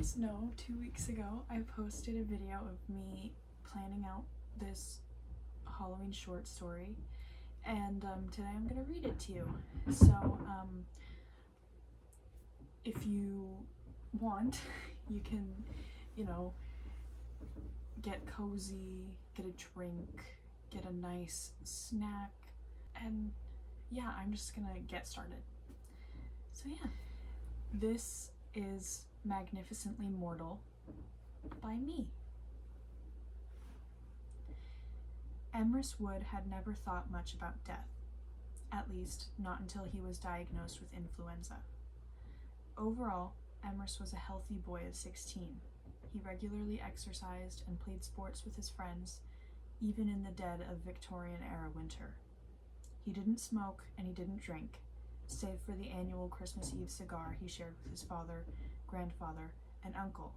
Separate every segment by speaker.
Speaker 1: guys know, 2 weeks ago I posted a video of me planning out this Halloween short story, and today I'm gonna read it to you. So if you want, you can, get cozy, get a drink, get a nice snack, and yeah, I'm just gonna get started. So yeah, this is Magnificently Mortal by me. Emrys Wood had never thought much about death, at least not until he was diagnosed with influenza. Overall, Emrys was a healthy boy of 16. He regularly exercised and played sports with his friends, even in the dead of Victorian-era winter. He didn't smoke and he didn't drink, save for the annual Christmas Eve cigar he shared with his father, grandfather, and uncle,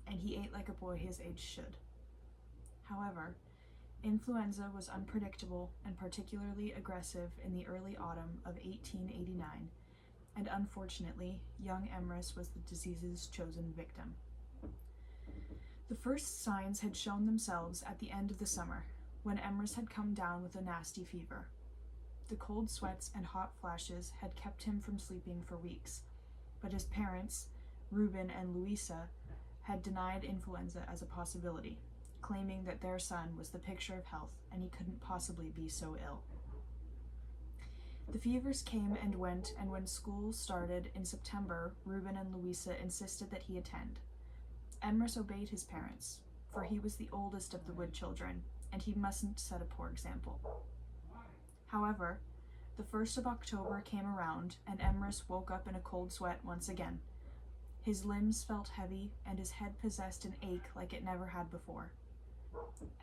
Speaker 1: and he ate like a boy his age should. However, influenza was unpredictable and particularly aggressive in the early autumn of 1889, and unfortunately, young Emrys was the disease's chosen victim. The first signs had shown themselves at the end of the summer, when Emrys had come down with a nasty fever. The cold sweats and hot flashes had kept him from sleeping for weeks, but his parents, Reuben and Louisa, had denied influenza as a possibility, claiming that their son was the picture of health and he couldn't possibly be so ill. The fevers came and went, and when school started in September, Reuben and Louisa insisted that he attend. Emrys obeyed his parents, for he was the oldest of the Wood children, and he mustn't set a poor example. However, the 1st of October came around, and Emrys woke up in a cold sweat once again. His limbs felt heavy, and his head possessed an ache like it never had before.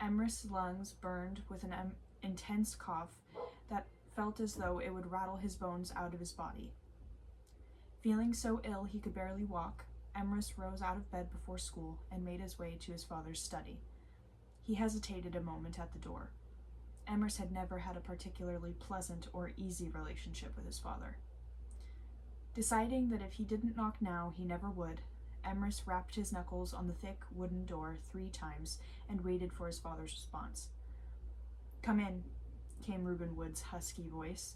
Speaker 1: Emrys' lungs burned with an intense cough that felt as though it would rattle his bones out of his body. Feeling so ill he could barely walk, Emrys rose out of bed before school and made his way to his father's study. He hesitated a moment at the door. Emrys had never had a particularly pleasant or easy relationship with his father. Deciding that if he didn't knock now, he never would, Emrys rapped his knuckles on the thick wooden door 3 times and waited for his father's response. "Come in," came Reuben Wood's husky voice.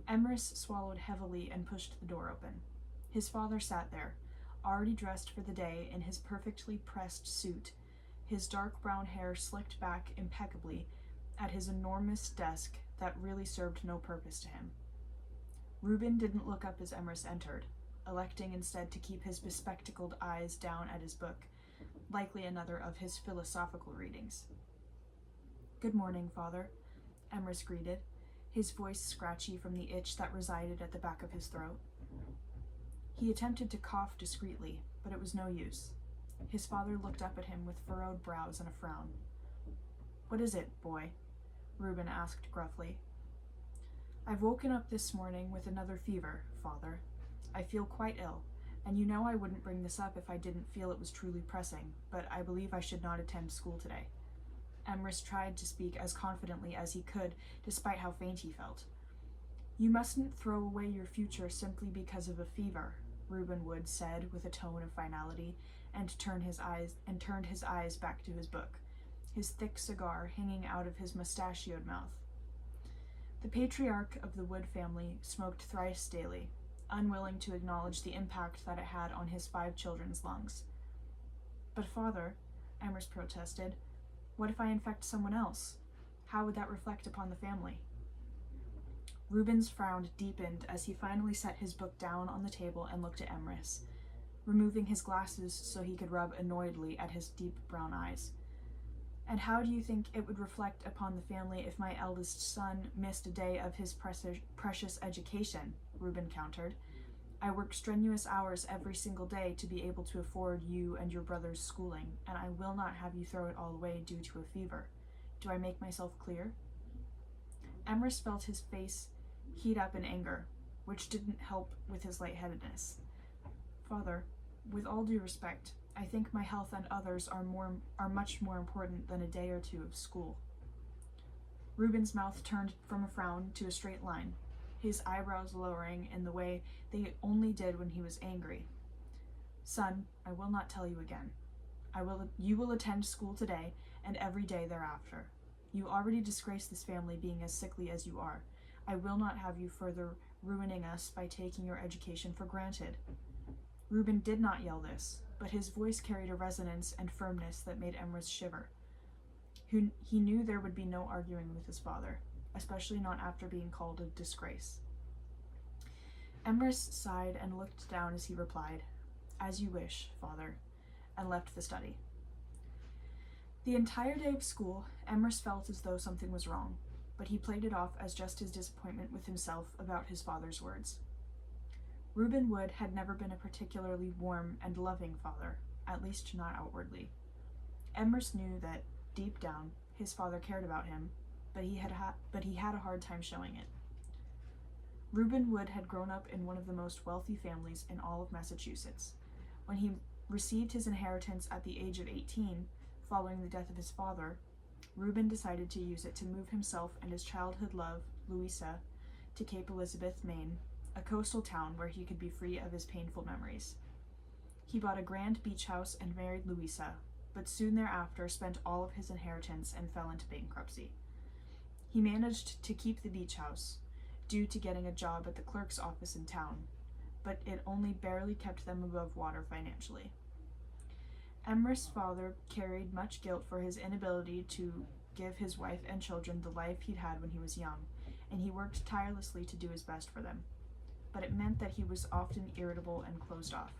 Speaker 1: Emrys swallowed heavily and pushed the door open. His father sat there, already dressed for the day in his perfectly pressed suit, his dark brown hair slicked back impeccably, at his enormous desk that really served no purpose to him. Reuben didn't look up as Emrys entered, electing instead to keep his bespectacled eyes down at his book, likely another of his philosophical readings. "Good morning, Father," Emrys greeted, his voice scratchy from the itch that resided at the back of his throat. He attempted to cough discreetly, but it was no use. His father looked up at him with furrowed brows and a frown. "What is it, boy?" Reuben asked gruffly. "I've woken up this morning with another fever, Father. I feel quite ill, and you know I wouldn't bring this up if I didn't feel it was truly pressing, but I believe I should not attend school today." Emrys tried to speak as confidently as he could, despite how faint he felt. "You mustn't throw away your future simply because of a fever," Reuben Wood said with a tone of finality, and turned his eyes back to his book, his thick cigar hanging out of his mustachioed mouth. The patriarch of the Wood family smoked thrice daily, unwilling to acknowledge the impact that it had on his 5 children's lungs. "But Father," Emrys protested, "what if I infect someone else? How would that reflect upon the family?" Reuben's frown deepened as he finally set his book down on the table and looked at Emrys, removing his glasses so he could rub annoyedly at his deep brown eyes. "And how do you think it would reflect upon the family if my eldest son missed a day of his precious education?" Reuben countered. "I work strenuous hours every single day to be able to afford you and your brother's schooling, and I will not have you throw it all away due to a fever. Do I make myself clear?" Emrys felt his face heat up in anger, which didn't help with his lightheadedness. "Father, with all due respect, I think my health and others are much more important than a day or 2 of school." Reuben's mouth turned from a frown to a straight line, his eyebrows lowering in the way they only did when he was angry. Son, I will not tell you again. You will attend school today and every day thereafter. You already disgrace this family being as sickly as you are. I will not have you further ruining us by taking your education for granted." Reuben did not yell this, but his voice carried a resonance and firmness that made Emrys shiver. He knew there would be no arguing with his father, especially not after being called a disgrace. Emrys sighed and looked down as he replied, "As you wish, father," and left the study. The entire day of school, Emrys felt as though something was wrong, but he played it off as just his disappointment with himself about his father's words. Reuben Wood had never been a particularly warm and loving father, at least not outwardly. Emrys knew that, deep down, his father cared about him, but he had a hard time showing it. Reuben Wood had grown up in one of the most wealthy families in all of Massachusetts. When he received his inheritance at the age of 18, following the death of his father, Reuben decided to use it to move himself and his childhood love, Louisa, to Cape Elizabeth, Maine, a coastal town where he could be free of his painful memories. He bought a grand beach house and married Louisa, but soon thereafter spent all of his inheritance and fell into bankruptcy. He managed to keep the beach house, due to getting a job at the clerk's office in town, but it only barely kept them above water financially. Emrys' father carried much guilt for his inability to give his wife and children the life he'd had when he was young, and he worked tirelessly to do his best for them. But it meant that he was often irritable and closed off.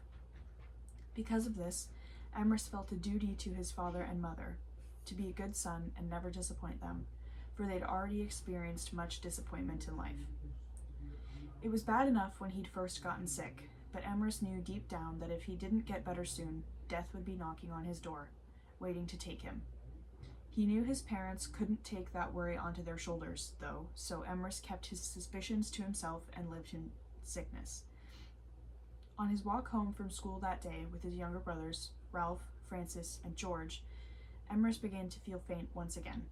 Speaker 1: Because of this, Emrys felt a duty to his father and mother, to be a good son and never disappoint them, for they'd already experienced much disappointment in life. It was bad enough when he'd first gotten sick, but Emrys knew deep down that if he didn't get better soon, death would be knocking on his door, waiting to take him. He knew his parents couldn't take that worry onto their shoulders, though, so Emrys kept his suspicions to himself and lived in sickness. On his walk home from school that day with his younger brothers, Ralph, Francis, and George, Emrys began to feel faint once again.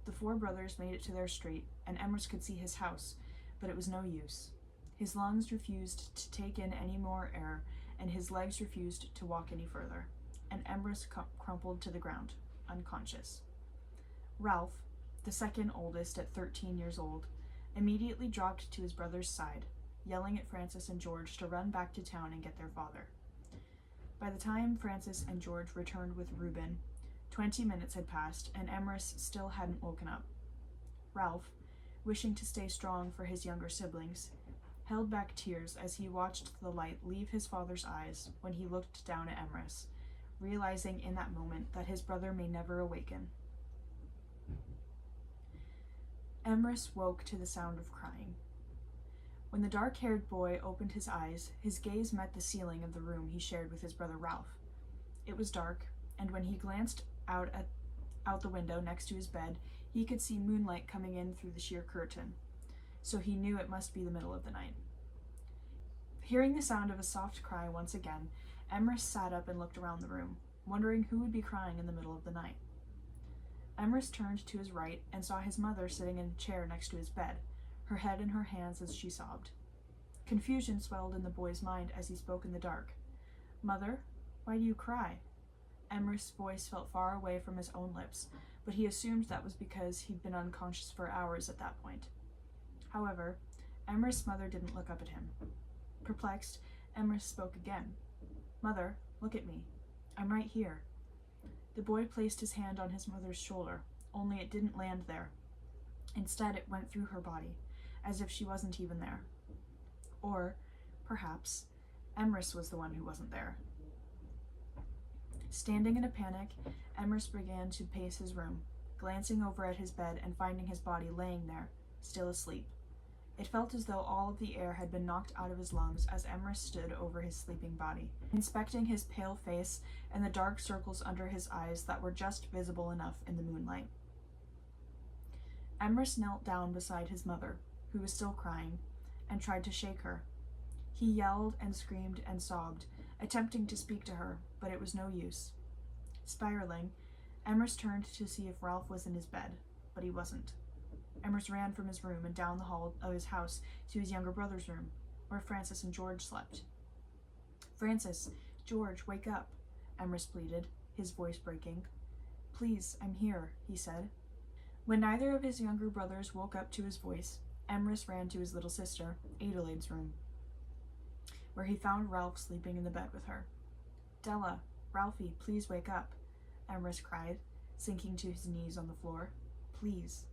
Speaker 1: The four brothers made it to their street, and Emrys could see his house, but it was no use. His lungs refused to take in any more air, and his legs refused to walk any further, and Emrys crumpled to the ground, unconscious. Ralph, the second oldest at 13 years old, immediately dropped to his brother's side, yelling at Francis and George to run back to town and get their father. By the time Francis and George returned with Reuben, 20 minutes had passed, and Emrys still hadn't woken up. Ralph, wishing to stay strong for his younger siblings, held back tears as he watched the light leave his father's eyes when he looked down at Emrys, realizing in that moment that his brother may never awaken. Emrys woke to the sound of crying. When the dark-haired boy opened his eyes, his gaze met the ceiling of the room he shared with his brother Ralph. It was dark, and when he glanced out the window next to his bed, he could see moonlight coming in through the sheer curtain, so he knew it must be the middle of the night. Hearing the sound of a soft cry once again, Emrys sat up and looked around the room, wondering who would be crying in the middle of the night. Emrys turned to his right and saw his mother sitting in a chair next to his bed, her head in her hands as she sobbed. Confusion swelled in the boy's mind as he spoke in the dark. "Mother, why do you cry?" Emrys' voice felt far away from his own lips, but he assumed that was because he'd been unconscious for hours at that point. However, Emrys' mother didn't look up at him. Perplexed, Emrys spoke again. "Mother, look at me. I'm right here." The boy placed his hand on his mother's shoulder, only it didn't land there. Instead, it went through her body, as if she wasn't even there. Or, perhaps, Emrys was the one who wasn't there. Standing in a panic, Emrys began to pace his room, glancing over at his bed and finding his body laying there, still asleep. It felt as though all of the air had been knocked out of his lungs as Emrys stood over his sleeping body, inspecting his pale face and the dark circles under his eyes that were just visible enough in the moonlight. Emrys knelt down beside his mother, who was still crying, and tried to shake her. He yelled and screamed and sobbed, attempting to speak to her, but it was no use. Spiraling, Emrys turned to see if Ralph was in his bed, but he wasn't. Emrys ran from his room and down the hall of his house to his younger brother's room, where Francis and George slept. "Francis, George, wake up, Emrys pleaded, his voice breaking. Please, I'm here, he said. When neither of his younger brothers woke up to his voice, Emrys ran to his little sister, Adelaide's room, where he found Ralph sleeping in the bed with her. Della, Ralphie, please wake up, Emrys cried, sinking to his knees on the floor. Please.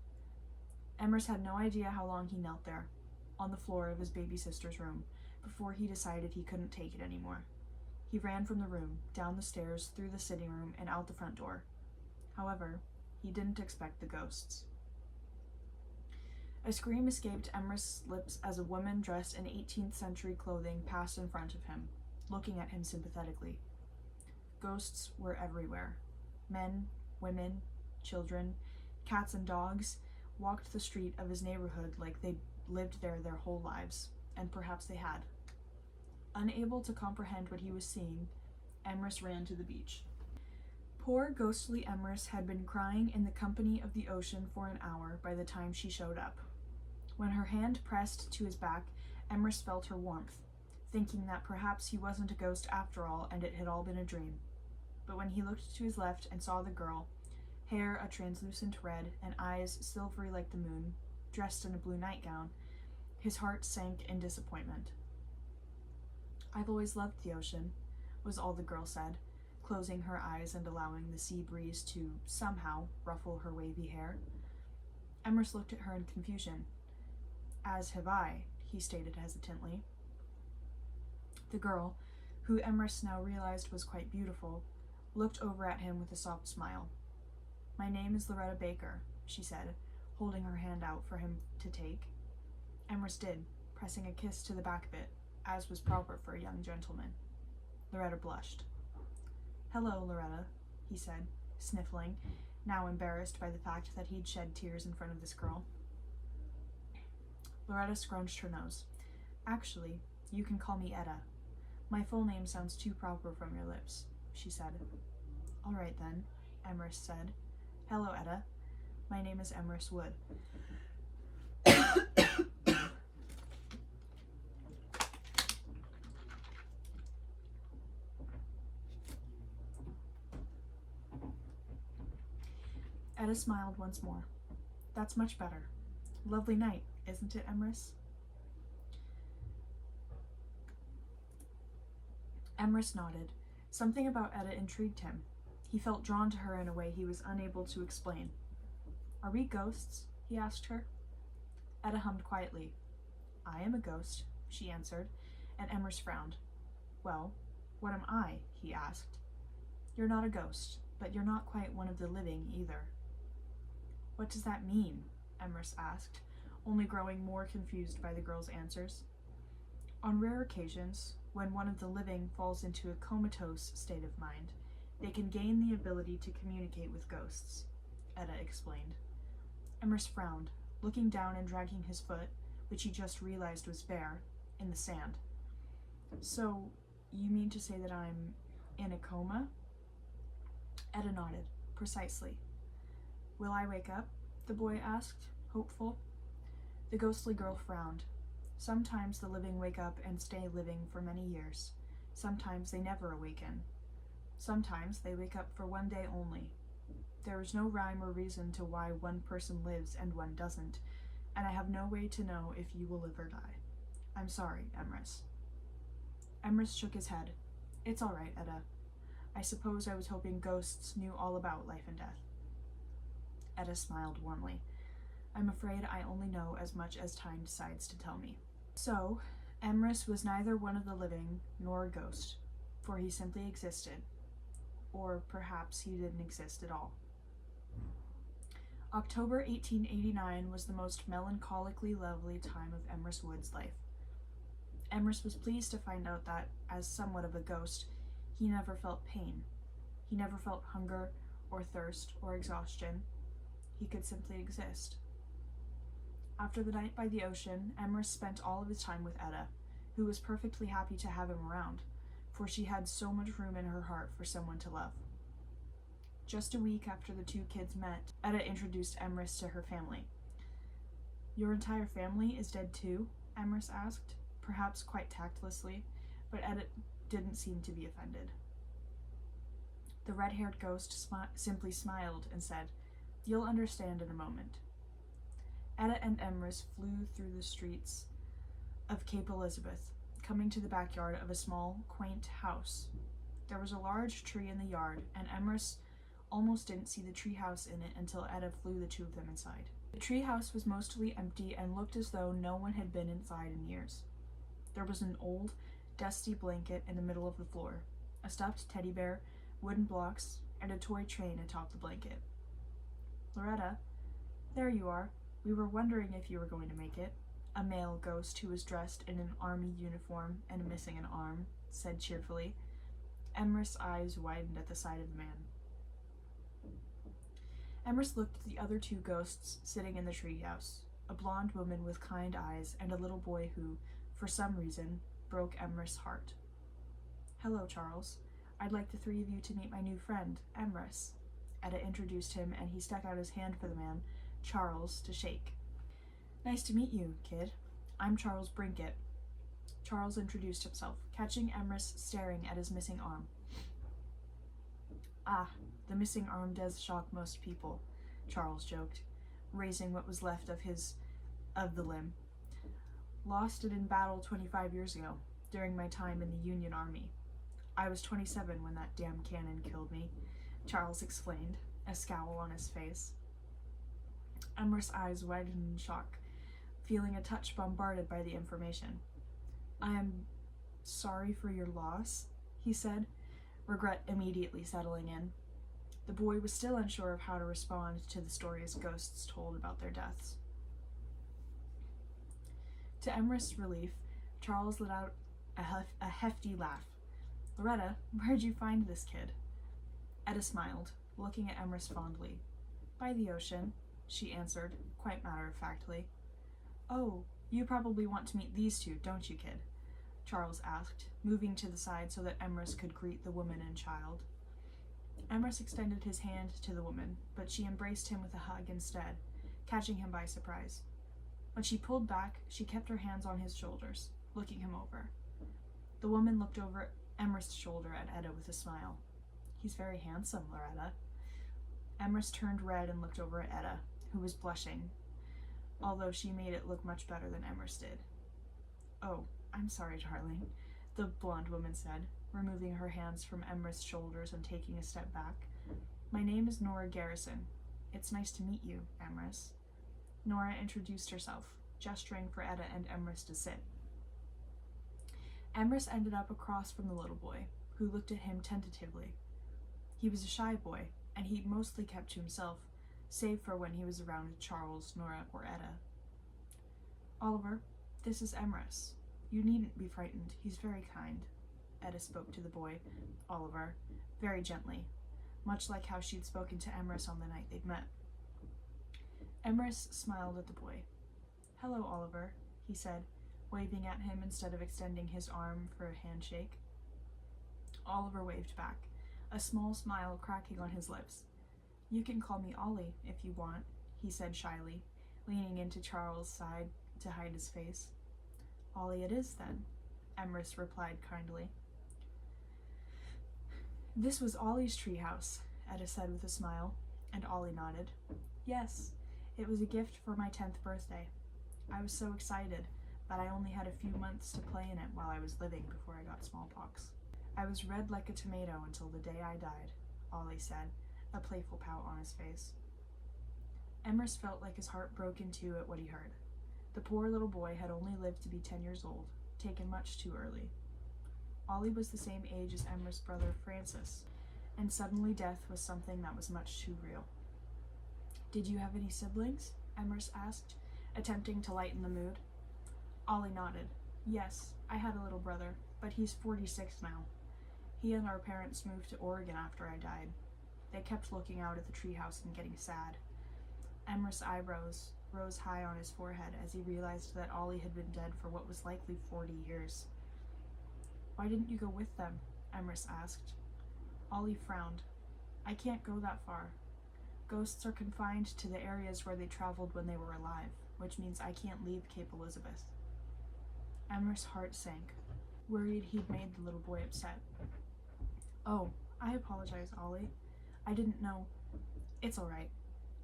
Speaker 1: Emrys had no idea how long he knelt there, on the floor of his baby sister's room, before he decided he couldn't take it anymore. He ran from the room, down the stairs, through the sitting room, and out the front door. However, he didn't expect the ghosts. A scream escaped Emrys' lips as a woman dressed in 18th century clothing passed in front of him, looking at him sympathetically. Ghosts were everywhere. Men, women, children, cats and dogs walked the street of his neighborhood like they lived there their whole lives, and perhaps they had. Unable to comprehend what he was seeing, Emrys ran to the beach. Poor ghostly Emrys had been crying in the company of the ocean for an hour by the time she showed up. When her hand pressed to his back, Emrys felt her warmth, thinking that perhaps he wasn't a ghost after all and it had all been a dream. But when he looked to his left and saw the girl, hair a translucent red and eyes silvery like the moon, dressed in a blue nightgown, his heart sank in disappointment. I've always loved the ocean, was all the girl said, closing her eyes and allowing the sea breeze to, somehow, ruffle her wavy hair. Emrys looked at her in confusion. As have I, he stated hesitantly. The girl, who Emrys now realized was quite beautiful, looked over at him with a soft smile. My name is Loretta Baker, she said, holding her hand out for him to take. Emrys did, pressing a kiss to the back of it, as was proper for a young gentleman. Loretta blushed. Hello, Loretta, he said, sniffling, now embarrassed by the fact that he'd shed tears in front of this girl. Loretta scrunched her nose. Actually, you can call me Etta. My full name sounds too proper from your lips, she said. All right, then, Emrys said. Hello, Etta. My name is Emrys Wood. Etta smiled once more. That's much better. Lovely night, isn't it, Emrys? Emrys nodded. Something about Etta intrigued him. He felt drawn to her in a way he was unable to explain. Are we ghosts? He asked her. Etta hummed quietly. I am a ghost, she answered, and Emrys frowned. Well, what am I? He asked. You're not a ghost, but you're not quite one of the living either. What does that mean? Emrys asked, only growing more confused by the girl's answers. On rare occasions, when one of the living falls into a comatose state of mind, they can gain the ability to communicate with ghosts, Etta explained. Emrys frowned, looking down and dragging his foot, which he just realized was bare, in the sand. So, you mean to say that I'm in a coma? Etta nodded. Precisely. Will I wake up? The boy asked, hopeful. The ghostly girl frowned. Sometimes the living wake up and stay living for many years. Sometimes they never awaken. Sometimes they wake up for one day only. There is no rhyme or reason to why one person lives and one doesn't, and I have no way to know if you will live or die. I'm sorry, Emrys. Emrys shook his head. It's all right, Etta. I suppose I was hoping ghosts knew all about life and death. Etta smiled warmly. I'm afraid I only know as much as time decides to tell me. So, Emrys was neither one of the living nor a ghost, for he simply existed. Or perhaps he didn't exist at all. October 1889 was the most melancholically lovely time of Emrys Wood's life. Emrys was pleased to find out that, as somewhat of a ghost, he never felt pain. He never felt hunger or thirst or exhaustion. He could simply exist. After the night by the ocean, Emrys spent all of his time with Etta, who was perfectly happy to have him around, for she had so much room in her heart for someone to love. Just a week after the two kids met, Etta introduced Emrys to her family. Your entire family is dead too? Emrys asked, perhaps quite tactlessly, but didn't seem to be offended. The red-haired ghost simply smiled and said, "You'll understand in a moment." Etta and Emrys flew through the streets of Cape Elizabeth, coming to the backyard of a small, quaint house. There was a large tree in the yard, and Emrys almost didn't see the treehouse in it until Etta flew the two of them inside. The treehouse was mostly empty and looked as though no one had been inside in years. There was an old, dusty blanket in the middle of the floor, a stuffed teddy bear, wooden blocks, and a toy train atop the blanket. "Loretta, there you are. We were wondering if you were going to make it," a male ghost who was dressed in an army uniform and missing an arm said cheerfully. Emrys' eyes widened at the sight of the man. Emrys looked at the other two ghosts sitting in the treehouse, a blonde woman with kind eyes and a little boy who, for some reason, broke Emrys' heart. "Hello, Charles. I'd like the three of you to meet my new friend, Emrys." Etta introduced him, and he stuck out his hand for the man, Charles, to shake. "Nice to meet you, kid. I'm Charles Brinket." Charles introduced himself, catching Emrys staring at his missing arm. "Ah, the missing arm does shock most people," Charles joked, raising what was left of the limb. "Lost it in battle 25 years ago, during my time in the Union Army. I was 27 when that damn cannon killed me," Charles explained, a scowl on his face. Emrys' eyes widened in shock, feeling a touch bombarded by the information. "I am sorry for your loss," he said, regret immediately settling in. The boy was still unsure of how to respond to the stories ghosts told about their deaths. To Emrys' relief, Charles let out a hefty laugh. "Loretta, where'd you find this kid?" Etta smiled, looking at Emrys fondly. "By the ocean," she answered, quite matter-of-factly. "Oh, you probably want to meet these two, don't you, kid?" Charles asked, moving to the side so that Emrys could greet the woman and child. Emrys extended his hand to the woman, but she embraced him with a hug instead, catching him by surprise. When she pulled back, she kept her hands on his shoulders, looking him over. The woman looked over Emrys' shoulder at Etta with a smile. "He's very handsome, Loretta." Emrys turned red and looked over at Etta, who was blushing, although she made it look much better than Emrys did. "Oh, I'm sorry, darling," the blonde woman said, removing her hands from Emrys' shoulders and taking a step back. "My name is Nora Garrison. It's nice to meet you, Emrys." Nora introduced herself, gesturing for Etta and Emrys to sit. Emrys ended up across from the little boy, who looked at him tentatively. He was a shy boy, and he mostly kept to himself, save for when he was around Charles, Nora, or Etta. "Oliver, this is Emrys. You needn't be frightened. He's very kind." Etta spoke to the boy, Oliver, very gently, much like how she'd spoken to Emrys on the night they'd met. Emrys smiled at the boy. "Hello, Oliver," he said, waving at him instead of extending his arm for a handshake. Oliver waved back, a small smile cracking on his lips. "You can call me Ollie if you want," he said shyly, leaning into Charles' side to hide his face. "Ollie it is, then," Emrys replied kindly. "This was Ollie's treehouse," Etta said with a smile, and Ollie nodded. "Yes, it was a gift for my 10th birthday. I was so excited, but I only had a few months to play in it while I was living before I got smallpox. I was red like a tomato until the day I died," Ollie said, a playful pout on his face. Emrys felt like his heart broke in two at what he heard. The poor little boy had only lived to be 10 years old, taken much too early. Ollie was the same age as Emrys' brother Francis, and suddenly death was something that was much too real. "Did you have any siblings?" Emrys asked, attempting to lighten the mood. Ollie nodded. "Yes, I had a little brother, but he's 46 now. He and our parents moved to Oregon after I died. They kept looking out at the treehouse and getting sad." Emrys' eyebrows rose high on his forehead as he realized that Ollie had been dead for what was likely 40 years. "Why didn't you go with them?" Emrys asked. Ollie frowned. "I can't go that far. Ghosts are confined to the areas where they traveled when they were alive, which means I can't leave Cape Elizabeth." Emrys' heart sank. worried he'd made the little boy upset. "Oh, I apologize, Ollie. I didn't know. It's all right.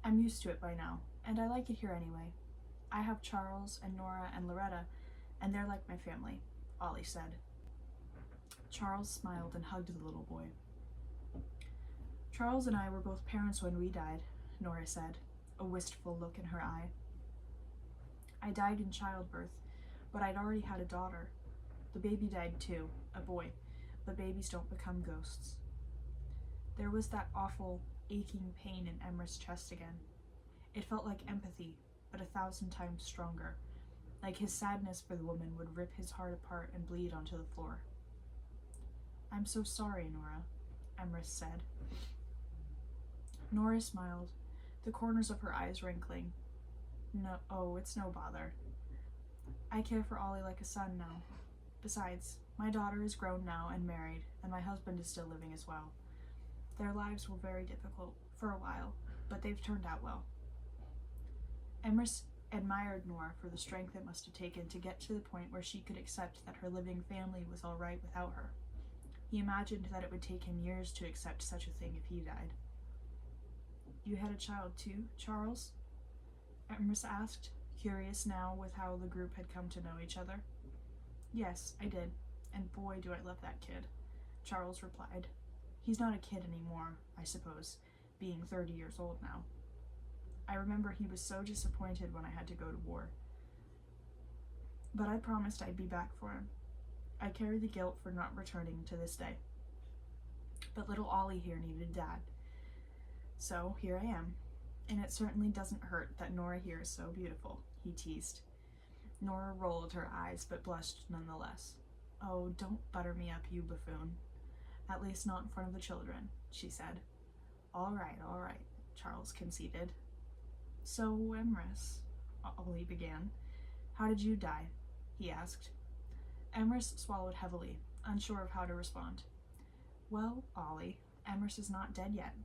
Speaker 1: I'm used to it by now, and I like it here anyway. I have Charles and Nora and Loretta, and they're like my family," Ollie said. Charles smiled and hugged the little boy. "Charles and I were both parents when we died," Nora said, a wistful look in her eye. "I died in childbirth, but I'd already had a daughter. The baby died too, a boy, but babies don't become ghosts." There was that awful, aching pain in Emrys' chest again. It felt like empathy, but 1,000 times stronger, like his sadness for the woman would rip his heart apart and bleed onto the floor. "I'm so sorry, Nora," Emrys said. Nora smiled, the corners of her eyes wrinkling. It's no bother. I care for Ollie like a son now. Besides, my daughter is grown now and married, and my husband is still living as well. Their lives were very difficult for a while, but they've turned out well." Emrys admired Nora for the strength it must have taken to get to the point where she could accept that her living family was all right without her. He imagined that it would take him years to accept such a thing if he died. "You had a child too, Charles?" Emrys asked, curious now with how the group had come to know each other. "Yes, I did, and boy do I love that kid," Charles replied. "He's not a kid anymore, I suppose, being 30 years old now. I remember he was so disappointed when I had to go to war. But I promised I'd be back for him. I carry the guilt for not returning to this day. But little Ollie here needed Dad. So here I am. And it certainly doesn't hurt that Nora here is so beautiful," he teased. Nora rolled her eyes but blushed nonetheless. "Oh, don't butter me up, you buffoon. At least not in front of the children," she said. All right, Charles conceded. "So, Emrys," Ollie began. "How did you die?" he asked. Emrys swallowed heavily, unsure of how to respond. "Well, Ollie, Emrys is not dead yet.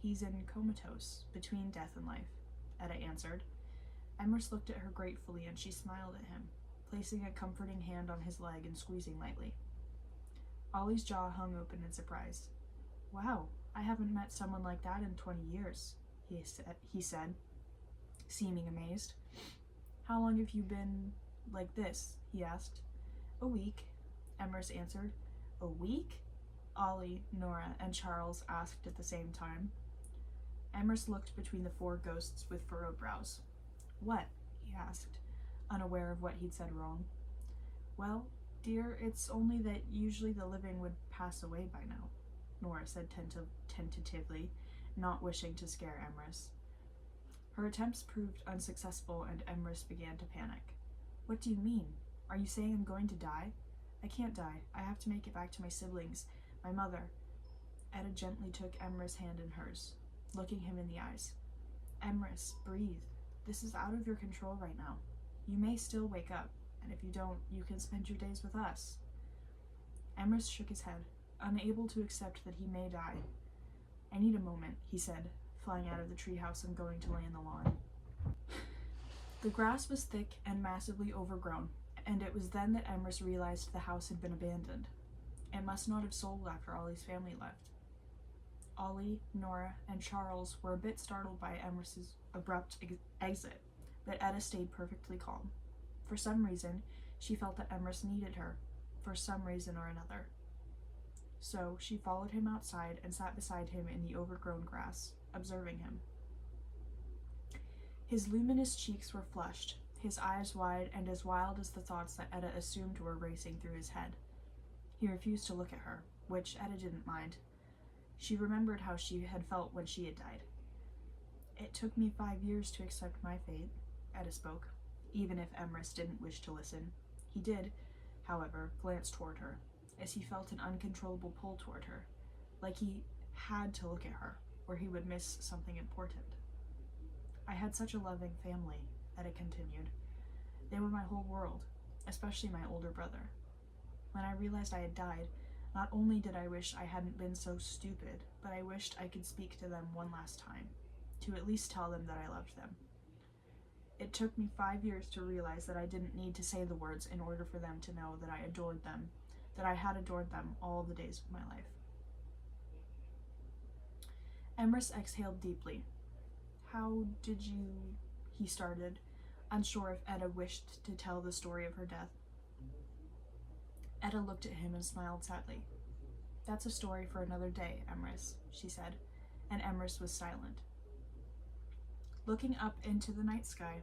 Speaker 1: He's in comatose, between death and life," Etta answered. Emrys looked at her gratefully and she smiled at him, placing a comforting hand on his leg and squeezing lightly. Ollie's jaw hung open in surprise. "Wow, I haven't met someone like that in 20 years, he said, seeming amazed. "How long have you been like this?" he asked. "A week," Emrys answered. "A week?" Ollie, Nora, and Charles asked at the same time. Emrys looked between the 4 ghosts with furrowed brows. "What?" he asked, unaware of what he'd said wrong. "Well, dear, it's only that usually the living would pass away by now," Nora said tentatively, not wishing to scare Emrys. Her attempts proved unsuccessful and Emrys began to panic. "What do you mean? Are you saying I'm going to die? I can't die. I have to make it back to my siblings, my mother." Etta gently took Emrys' hand in hers, looking him in the eyes. "Emrys, breathe. This is out of your control right now. You may still wake up, and if you don't, you can spend your days with us." Emrys shook his head, unable to accept that he may die. "I need a moment," he said, flying out of the treehouse and going to lay in the lawn. The grass was thick and massively overgrown, and it was then that Emrys realized the house had been abandoned. It must not have sold after Ollie's family left. Ollie, Nora, and Charles were a bit startled by Emrys' abrupt exit, but Etta stayed perfectly calm. For some reason, she felt that Emrys needed her, for some reason or another. So she followed him outside and sat beside him in the overgrown grass, observing him. His luminous cheeks were flushed, his eyes wide and as wild as the thoughts that Etta assumed were racing through his head. He refused to look at her, which Etta didn't mind. She remembered how she had felt when she had died. "It took me 5 years to accept my fate," Etta spoke, even if Emrys didn't wish to listen. He did, however, glance toward her, as he felt an uncontrollable pull toward her, like he had to look at her, or he would miss something important. "I had such a loving family," Etta continued. "They were my whole world, especially my older brother. When I realized I had died, not only did I wish I hadn't been so stupid, but I wished I could speak to them one last time, to at least tell them that I loved them. It took me 5 years to realize that I didn't need to say the words in order for them to know that I adored them, that I had adored them all the days of my life. Emrys exhaled deeply. How did you... he started, unsure if Etta wished to tell the story of her death. Etta looked at him and smiled sadly. That's a story for another day, Emrys, she said, and Emrys was silent. Looking up into the night sky,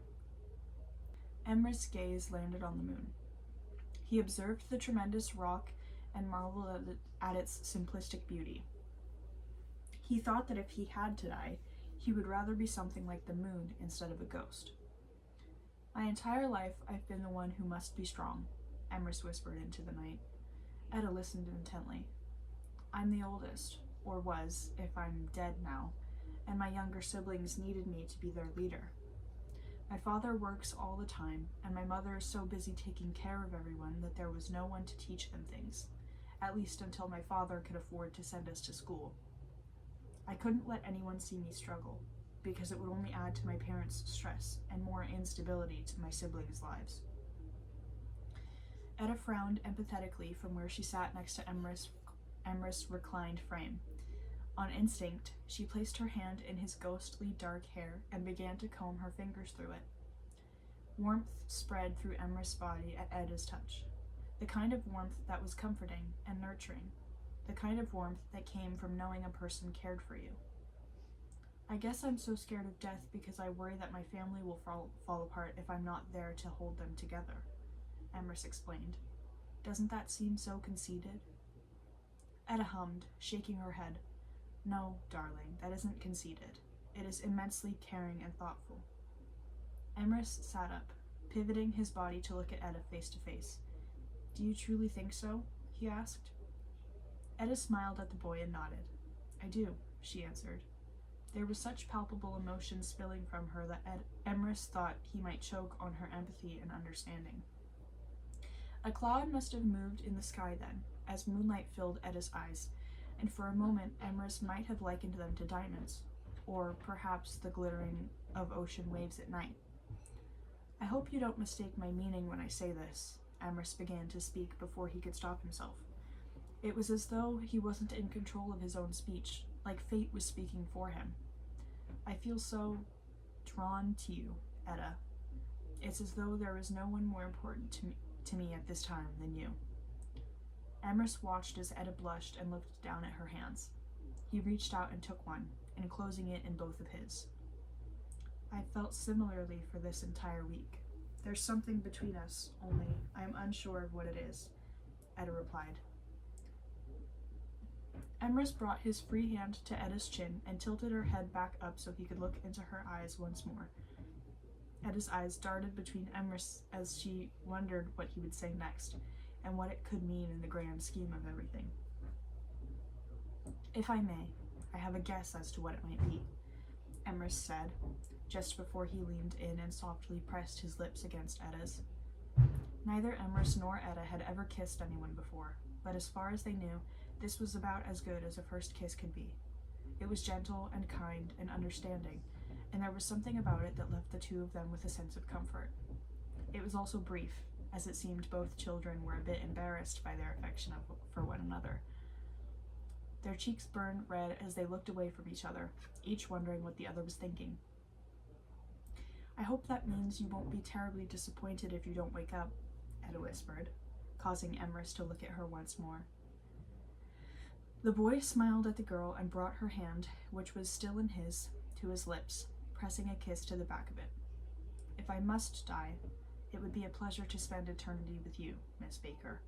Speaker 1: Emrys' gaze landed on the moon. He observed the tremendous rock and marveled at its simplistic beauty. He thought that if he had to die, he would rather be something like the moon instead of a ghost. My entire life I've been the one who must be strong, Emrys whispered into the night. Etta listened intently. I'm the oldest, or was, if I'm dead now, and my younger siblings needed me to be their leader. My father works all the time, and my mother is so busy taking care of everyone that there was no one to teach them things, at least until my father could afford to send us to school. I couldn't let anyone see me struggle, because it would only add to my parents' stress and more instability to my siblings' lives. Etta frowned empathetically from where she sat next to Emrys' reclined frame. On instinct, she placed her hand in his ghostly dark hair and began to comb her fingers through it. Warmth spread through Emrys' body at Etta's touch, the kind of warmth that was comforting and nurturing, the kind of warmth that came from knowing a person cared for you. I guess I'm so scared of death because I worry that my family will fall apart if I'm not there to hold them together, Emrys explained. Doesn't that seem so conceited? Etta hummed, shaking her head. No, darling, that isn't conceited. It is immensely caring and thoughtful. Emrys sat up, pivoting his body to look at Etta face to face. Do you truly think so? He asked. Etta smiled at the boy and nodded. I do, she answered. There was such palpable emotion spilling from her that Emrys thought he might choke on her empathy and understanding. A cloud must have moved in the sky then, as moonlight filled Etta's eyes, and for a moment Emrys might have likened them to diamonds, or perhaps the glittering of ocean waves at night. I hope you don't mistake my meaning when I say this, Emrys began to speak before he could stop himself. It was as though he wasn't in control of his own speech, like fate was speaking for him. I feel so drawn to you, Etta. It's as though there was no one more important to me at this time than you. Emrys watched as Etta blushed and looked down at her hands. He reached out and took one, enclosing it in both of his. I've felt similarly for this entire week. There's something between us, only I'm unsure of what it is, Etta replied. Emrys brought his free hand to Etta's chin and tilted her head back up so he could look into her eyes once more. Etta's eyes darted between Emrys as she wondered what he would say next, and what it could mean in the grand scheme of everything. If I may, I have a guess as to what it might be, Emrys said, just before he leaned in and softly pressed his lips against Etta's. Neither Emrys nor Etta had ever kissed anyone before, but as far as they knew, this was about as good as a first kiss could be. It was gentle and kind and understanding, and there was something about it that left the two of them with a sense of comfort. It was also brief, as it seemed both children were a bit embarrassed by their affection for one another. Their cheeks burned red as they looked away from each other, each wondering what the other was thinking. I hope that means you won't be terribly disappointed if you don't wake up, Etta whispered, causing Emrys to look at her once more. The boy smiled at the girl and brought her hand, which was still in his, to his lips, pressing a kiss to the back of it. If I must die, it would be a pleasure to spend eternity with you, Miss Baker.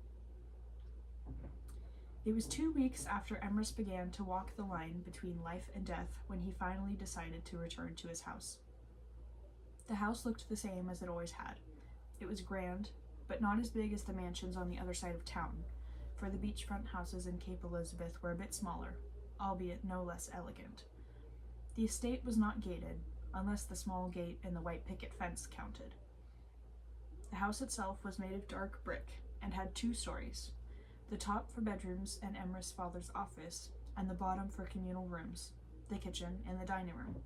Speaker 1: It was 2 weeks after Emrys began to walk the line between life and death when he finally decided to return to his house. The house looked the same as it always had. It was grand, but not as big as the mansions on the other side of town, for the beachfront houses in Cape Elizabeth were a bit smaller, albeit no less elegant. The estate was not gated, unless the small gate and the white picket fence counted. The house itself was made of dark brick and had 2 stories, the top for bedrooms and Emrys' father's office, and the bottom for communal rooms, the kitchen and the dining room.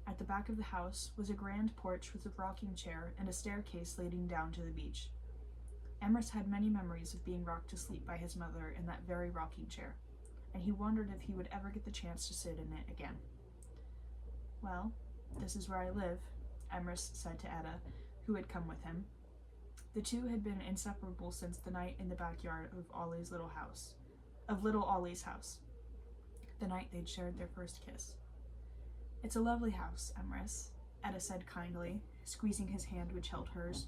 Speaker 1: At the back of the house was a grand porch with a rocking chair and a staircase leading down to the beach. Emrys had many memories of being rocked to sleep by his mother in that very rocking chair, and he wondered if he would ever get the chance to sit in it again. "Well, this is where I live," Emrys said to Etta, who had come with him. The two had been inseparable since the night in the backyard of little Ollie's house, the night they'd shared their first kiss. "It's a lovely house, Emrys," Etta said kindly, squeezing his hand which held hers.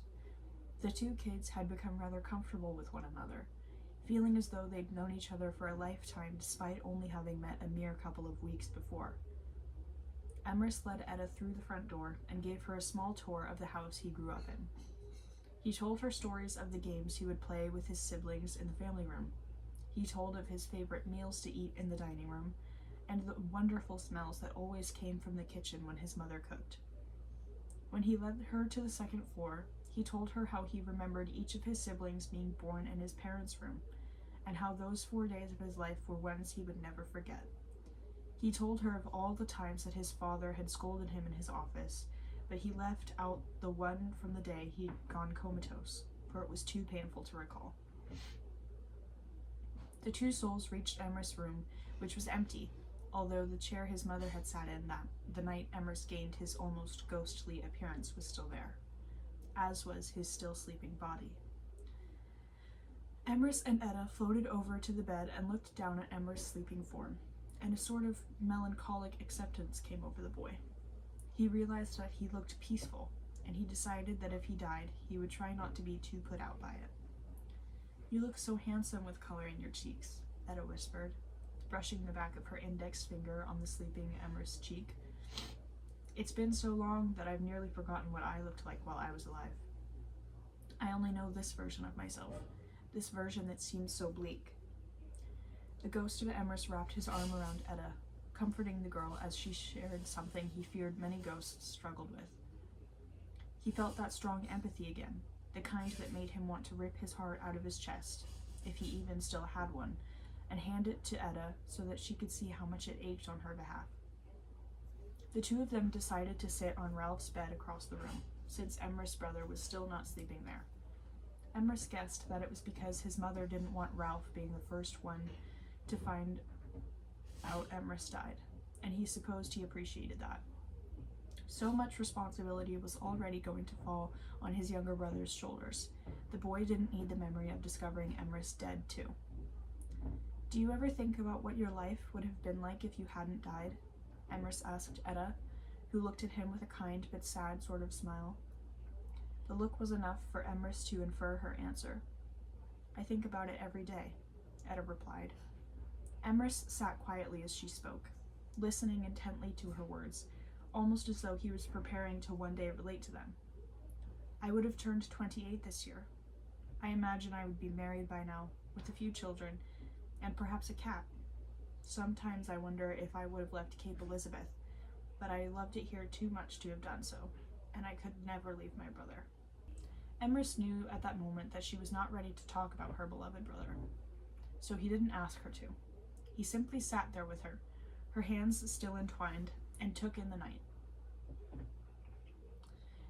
Speaker 1: The two kids had become rather comfortable with one another, feeling as though they'd known each other for a lifetime despite only having met a mere couple of weeks before. Emrys led Etta through the front door and gave her a small tour of the house he grew up in. He told her stories of the games he would play with his siblings in the family room. He told of his favorite meals to eat in the dining room, and the wonderful smells that always came from the kitchen when his mother cooked. When he led her to the second floor, he told her how he remembered each of his siblings being born in his parents' room, and how those 4 days of his life were ones he would never forget. He told her of all the times that his father had scolded him in his office, but he left out the one from the day he'd gone comatose, for it was too painful to recall. The two souls reached Emrys' room, which was empty, although the chair his mother had sat in that the night Emrys gained his almost ghostly appearance was still there, as was his still sleeping body. Emrys and Etta floated over to the bed and looked down at Emrys' sleeping form, and a sort of melancholic acceptance came over the boy. He realized that he looked peaceful, and he decided that if he died, he would try not to be too put out by it. "You look so handsome with color in your cheeks," Etta whispered, brushing the back of her index finger on the sleeping Emrys' cheek. "It's been so long that I've nearly forgotten what I looked like while I was alive. I only know this version of myself, this version that seems so bleak." The ghost of Emrys wrapped his arm around Etta, comforting the girl as she shared something he feared many ghosts struggled with. He felt that strong empathy again, the kind that made him want to rip his heart out of his chest, if he even still had one, and hand it to Etta so that she could see how much it ached on her behalf. The two of them decided to sit on Ralph's bed across the room, since Emrys' brother was still not sleeping there. Emrys guessed that it was because his mother didn't want Ralph being the first one to find out Emrys died, and he supposed he appreciated that. So much responsibility was already going to fall on his younger brother's shoulders. The boy didn't need the memory of discovering Emrys dead, too. "Do you ever think about what your life would have been like if you hadn't died?" Emrys asked Etta, who looked at him with a kind but sad sort of smile. The look was enough for Emrys to infer her answer. "I think about it every day," Etta replied. Emrys sat quietly as she spoke, listening intently to her words, almost as though he was preparing to one day relate to them. "I would have turned 28 this year. I imagine I would be married by now, with a few children, and perhaps a cat. Sometimes I wonder if I would have left Cape Elizabeth, but I loved it here too much to have done so, and I could never leave my brother." Emrys knew at that moment that she was not ready to talk about her beloved brother, so he didn't ask her to. He simply sat there with her hands still entwined, and took in the night.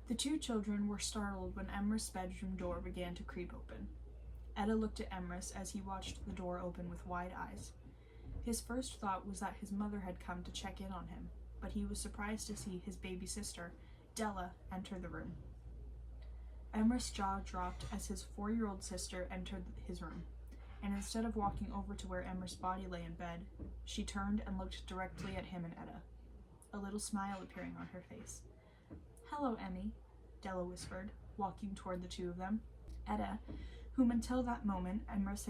Speaker 1: The two children were startled when Emrys' bedroom door began to creak open. Etta looked at Emrys as he watched the door open with wide eyes. His first thought was that his mother had come to check in on him, but he was surprised to see his baby sister, Della, enter the room. Emrys' jaw dropped as his 4-year-old sister entered his room, and instead of walking over to where Emrys' body lay in bed, she turned and looked directly at him and Etta, a little smile appearing on her face. "Hello, Emmy," Della whispered, walking toward the two of them. Etta, whom until that moment Emrys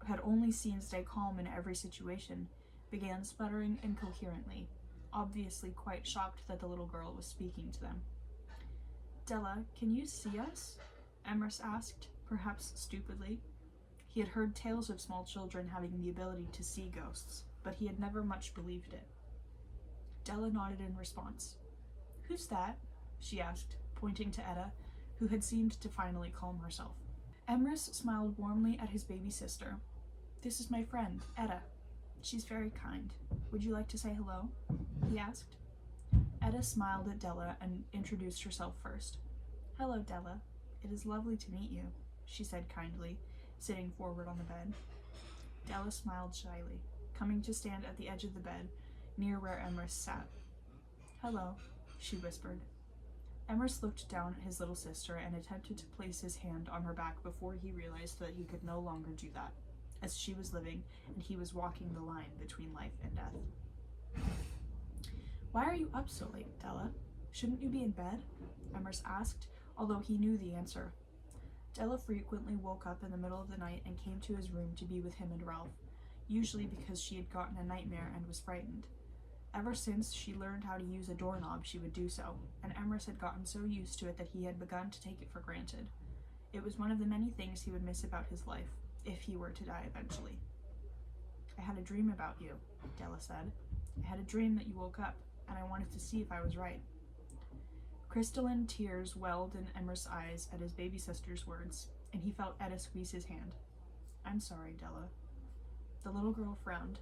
Speaker 1: had only seen stay calm in every situation, began sputtering incoherently, obviously quite shocked that the little girl was speaking to them. "Della, can you see us?" Emrys asked, perhaps stupidly. He had heard tales of small children having the ability to see ghosts, but he had never much believed it. Della nodded in response. "Who's that?" she asked, pointing to Etta, who had seemed to finally calm herself. Emrys smiled warmly at his baby sister. "This is my friend, Etta. She's very kind. Would you like to say hello?" he asked. Etta smiled at Della and introduced herself first. "Hello, Della. It is lovely to meet you." she said kindly, sitting forward on the bed. Della smiled shyly, coming to stand at the edge of the bed, near where Emrys sat. "Hello," she whispered. Emrys looked down at his little sister and attempted to place his hand on her back before he realized that he could no longer do that, as she was living and he was walking the line between life and death. "Why are you up so late, Della? Shouldn't you be in bed?" Emrys asked, although he knew the answer. Della frequently woke up in the middle of the night and came to his room to be with him and Ralph, usually because she had gotten a nightmare and was frightened. Ever since she learned how to use a doorknob, she would do so, and Emrys had gotten so used to it that he had begun to take it for granted. It was one of the many things he would miss about his life, if he were to die eventually. "I had a dream about you," Della said. "I had a dream that you woke up, and I wanted to see if I was right." Crystalline tears welled in Emrys' eyes at his baby sister's words, and he felt Etta squeeze his hand. "I'm sorry, Della." The little girl frowned,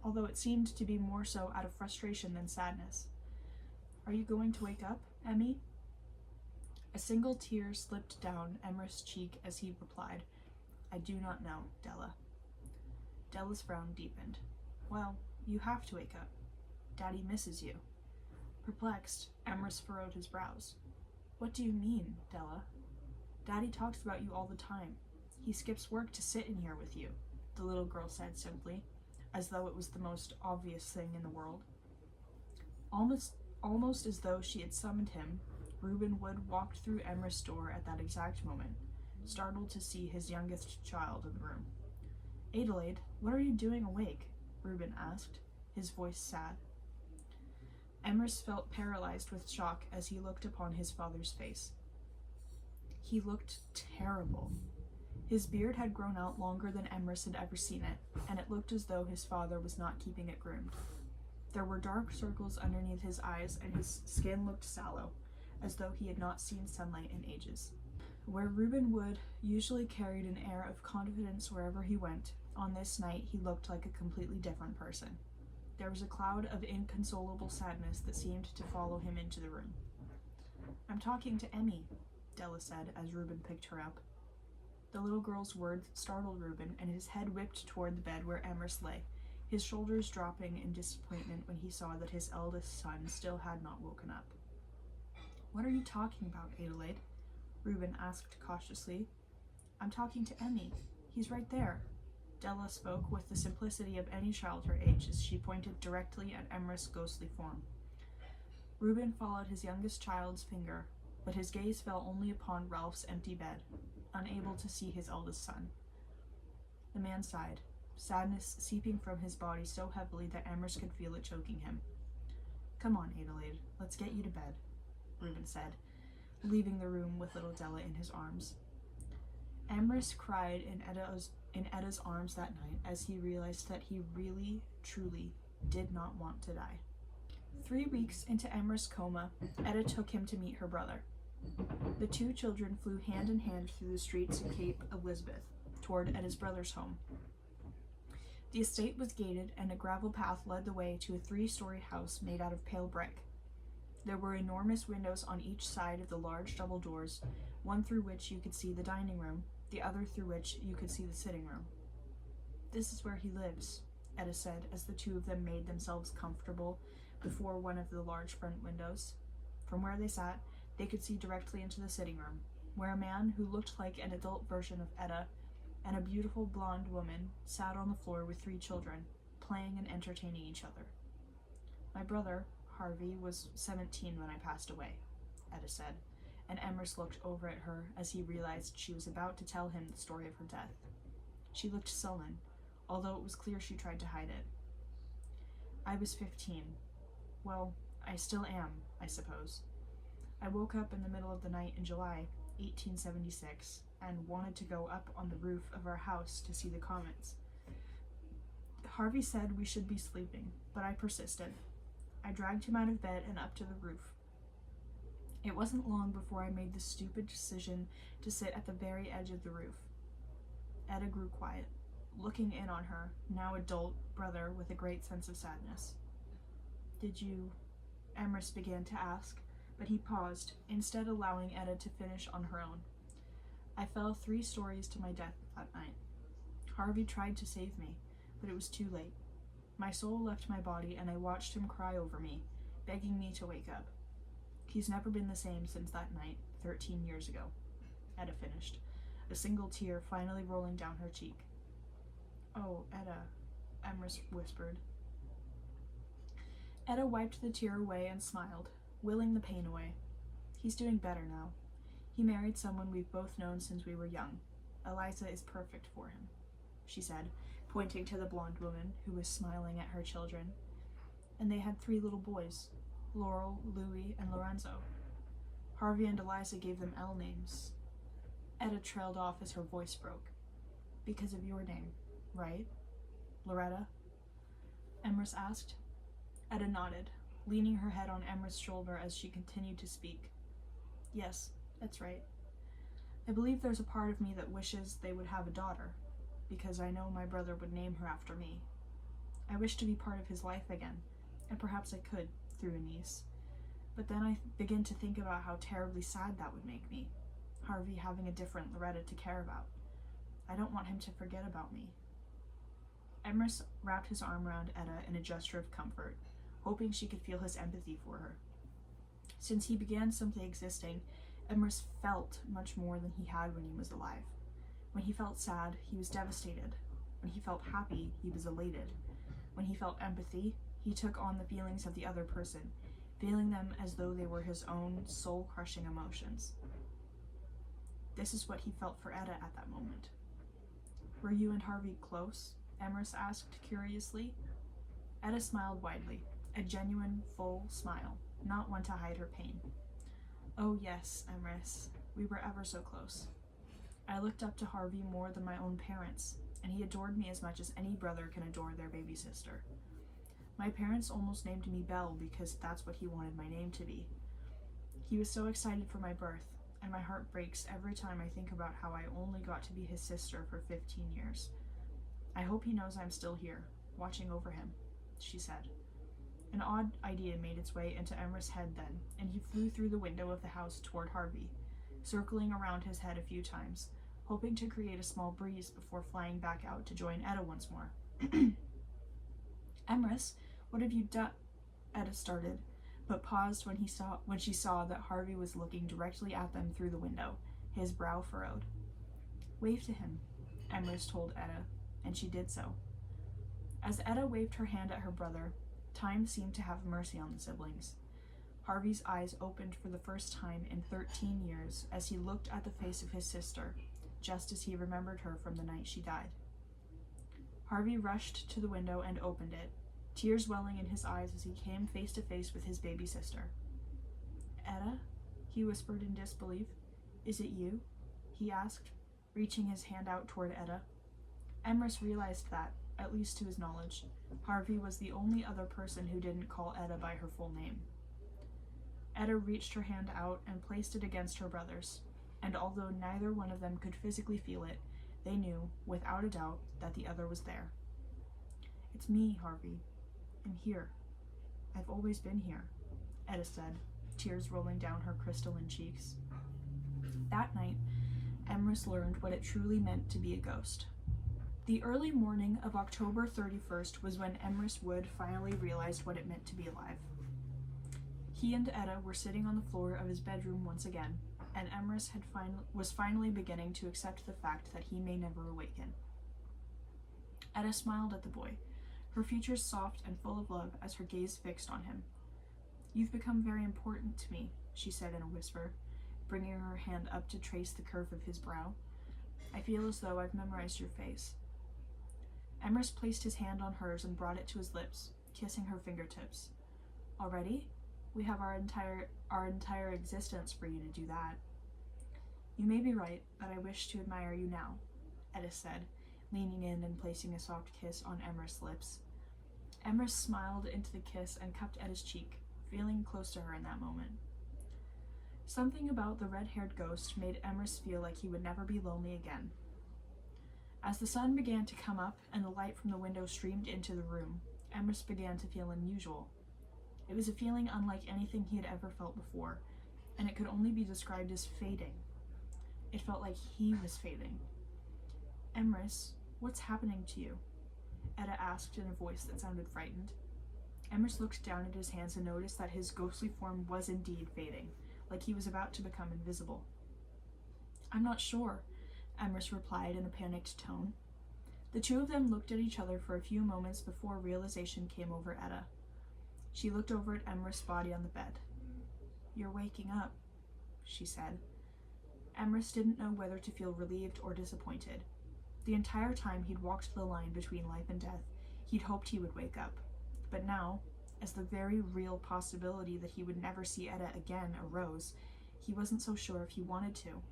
Speaker 1: although it seemed to be more so out of frustration than sadness. "Are you going to wake up, Emmy?" A single tear slipped down Emrys' cheek as he replied, "I do not know, Della." Della's frown deepened. "Well, you have to wake up. Daddy misses you." Perplexed, Emrys furrowed his brows. "What do you mean, Della?" "Daddy talks about you all the time. He skips work to sit in here with you," the little girl said simply, as though it was the most obvious thing in the world. Almost as though she had summoned him, Reuben Wood walked through Emrys' door at that exact moment, startled to see his youngest child in the room. "Adelaide, what are you doing awake?" Reuben asked, his voice sad. Emrys felt paralyzed with shock as he looked upon his father's face. He looked terrible. His beard had grown out longer than Emrys had ever seen it, and it looked as though his father was not keeping it groomed. There were dark circles underneath his eyes, and his skin looked sallow, as though he had not seen sunlight in ages. Where Reuben Wood usually carried an air of confidence wherever he went, on this night he looked like a completely different person. There was a cloud of inconsolable sadness that seemed to follow him into the room. "I'm talking to Emmy," Della said as Reuben picked her up. The little girl's words startled Reuben, and his head whipped toward the bed where Emrys lay, his shoulders dropping in disappointment when he saw that his eldest son still had not woken up. "What are you talking about, Adelaide?" Reuben asked cautiously. "I'm talking to Emmy. He's right there." Della spoke with the simplicity of any child her age as she pointed directly at Emrys' ghostly form. Reuben followed his youngest child's finger, but his gaze fell only upon Ralph's empty bed, unable to see his eldest son. The man sighed, sadness seeping from his body so heavily that Emrys could feel it choking him. "Come on, Adelaide, let's get you to bed," Reuben said, leaving the room with little Della in his arms. Emrys cried in Etta's arms that night as he realized that he really, truly did not want to die. 3 weeks into Emrys' coma, Etta took him to meet her brother. The two children flew hand in hand through the streets of Cape Elizabeth, toward Etta's brother's home. The estate was gated, and a gravel path led the way to a 3-story house made out of pale brick. There were enormous windows on each side of the large double doors, one through which you could see the dining room, the other through which you could see the sitting room. "This is where he lives," Etta said as the two of them made themselves comfortable before one of the large front windows. From where they sat, they could see directly into the sitting room, where a man who looked like an adult version of Etta and a beautiful blonde woman sat on the floor with 3 children, playing and entertaining each other. "My brother, Harvey, was 17 when I passed away," Etta said, and Emrys looked over at her as he realized she was about to tell him the story of her death. She looked sullen, although it was clear she tried to hide it. "I was 15. Well, I still am, I suppose. I woke up in the middle of the night in July 1876 and wanted to go up on the roof of our house to see the comets. Harvey said we should be sleeping, but I persisted. I dragged him out of bed and up to the roof. It wasn't long before I made the stupid decision to sit at the very edge of the roof." Etta grew quiet, looking in on her, now adult, brother with a great sense of sadness. "Did you?" Emrys began to ask, but he paused, instead allowing Etta to finish on her own. I fell 3 stories to my death that night. Harvey tried to save me, but it was too late. My soul left my body, and I watched him cry over me, begging me to wake up. He's never been the same since that night, 13 years ago. Etta finished, a single tear finally rolling down her cheek. Oh, Etta, Emrys whispered. Etta wiped the tear away and smiled, willing the pain away. He's doing better now. He married someone we've both known since we were young. Eliza is perfect for him, she said, pointing to the blonde woman who was smiling at her children. And they had 3 little boys, Laurel, Louis, and Lorenzo. Harvey and Eliza gave them L names. Etta trailed off as her voice broke. Because of your name, right? Loretta? Emrys asked. Etta nodded, leaning her head on Emrys' shoulder as she continued to speak. Yes, that's right. I believe there's a part of me that wishes they would have a daughter, because I know my brother would name her after me. I wish to be part of his life again, and perhaps I could, through a niece. But then I begin to think about how terribly sad that would make me, Harvey having a different Loretta to care about. I don't want him to forget about me. Emrys wrapped his arm around Etta in a gesture of comfort, hoping she could feel his empathy for her. Since he began simply existing, Emrys felt much more than he had when he was alive. When he felt sad, he was devastated. When he felt happy, he was elated. When he felt empathy, he took on the feelings of the other person, feeling them as though they were his own soul-crushing emotions. This is what he felt for Etta at that moment. Were you and Harvey close? Emrys asked curiously. Etta smiled widely, a genuine, full smile, not one to hide her pain. Oh yes, Emrys, we were ever so close. I looked up to Harvey more than my own parents, and he adored me as much as any brother can adore their baby sister. My parents almost named me Belle because that's what he wanted my name to be. He was so excited for my birth, and my heart breaks every time I think about how I only got to be his sister for 15 years. I hope he knows I'm still here, watching over him, she said. An odd idea made its way into Emrys' head then, and he flew through the window of the house toward Harvey, circling around his head a few times, hoping to create a small breeze before flying back out to join Etta once more. Emrys, what have you done? Etta started, but paused when she saw that Harvey was looking directly at them through the window, his brow furrowed. Wave to him, Emrys told Etta, and she did so. As Etta waved her hand at her brother, time seemed to have mercy on the siblings. Harvey's eyes opened for the first time in 13 years as he looked at the face of his sister, just as he remembered her from the night she died. Harvey rushed to the window and opened it, tears welling in his eyes as he came face to face with his baby sister. Etta? He whispered in disbelief. Is it you? He asked, reaching his hand out toward Etta. Emrys realized that, at least to his knowledge, Harvey was the only other person who didn't call Etta by her full name. Etta reached her hand out and placed it against her brother's, and although neither one of them could physically feel it, they knew, without a doubt, that the other was there. It's me, Harvey. I'm here. I've always been here, Etta said, tears rolling down her crystalline cheeks. That night, Emrys learned what it truly meant to be a ghost. The early morning of October 31st was when Emrys Wood finally realized what it meant to be alive. He and Etta were sitting on the floor of his bedroom once again, and Emrys was finally beginning to accept the fact that he may never awaken. Etta smiled at the boy, her features soft and full of love as her gaze fixed on him. You've become very important to me, she said in a whisper, bringing her hand up to trace the curve of his brow. I feel as though I've memorized your face. Emrys placed his hand on hers and brought it to his lips, kissing her fingertips. Already? We have our entire existence for you to do that. You may be right, but I wish to admire you now, Etta said, leaning in and placing a soft kiss on Emrys' lips. Emrys smiled into the kiss and cupped Etta's cheek, feeling close to her in that moment. Something about the red-haired ghost made Emrys feel like he would never be lonely again. As the sun began to come up and the light from the window streamed into the room, Emrys began to feel unusual. It was a feeling unlike anything he had ever felt before, and it could only be described as fading. It felt like he was fading. "Emrys, what's happening to you?" Etta asked in a voice that sounded frightened. Emrys looked down at his hands and noticed that his ghostly form was indeed fading, like he was about to become invisible. "I'm not sure," Emrys replied in a panicked tone. The two of them looked at each other for a few moments before realization came over Etta. She looked over at Emrys' body on the bed. "You're waking up," she said. Emrys didn't know whether to feel relieved or disappointed. The entire time he'd walked the line between life and death, he'd hoped he would wake up. But now, as the very real possibility that he would never see Etta again arose, he wasn't so sure if he wanted to.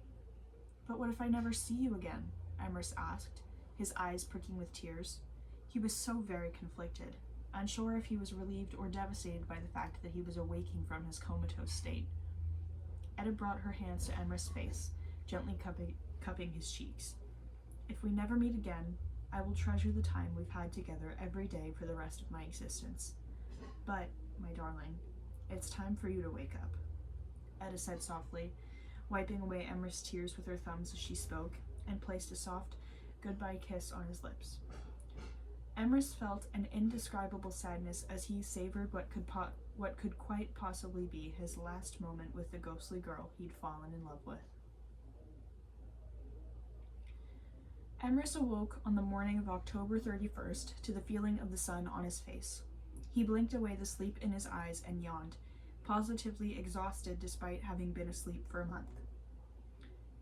Speaker 1: "But what if I never see you again?" Emrys asked, his eyes pricking with tears. He was so very conflicted, unsure if he was relieved or devastated by the fact that he was awaking from his comatose state. Etta brought her hands to Emrys' face, gently cupping his cheeks. "If we never meet again, I will treasure the time we've had together every day for the rest of my existence. But, my darling, it's time for you to wake up," Etta said softly, wiping away Emrys' tears with her thumbs as she spoke, and placed a soft goodbye kiss on his lips. Emrys felt an indescribable sadness as he savored what could quite possibly be his last moment with the ghostly girl he'd fallen in love with. Emrys awoke on the morning of October 31st to the feeling of the sun on his face. He blinked away the sleep in his eyes and yawned, positively exhausted despite having been asleep for a month.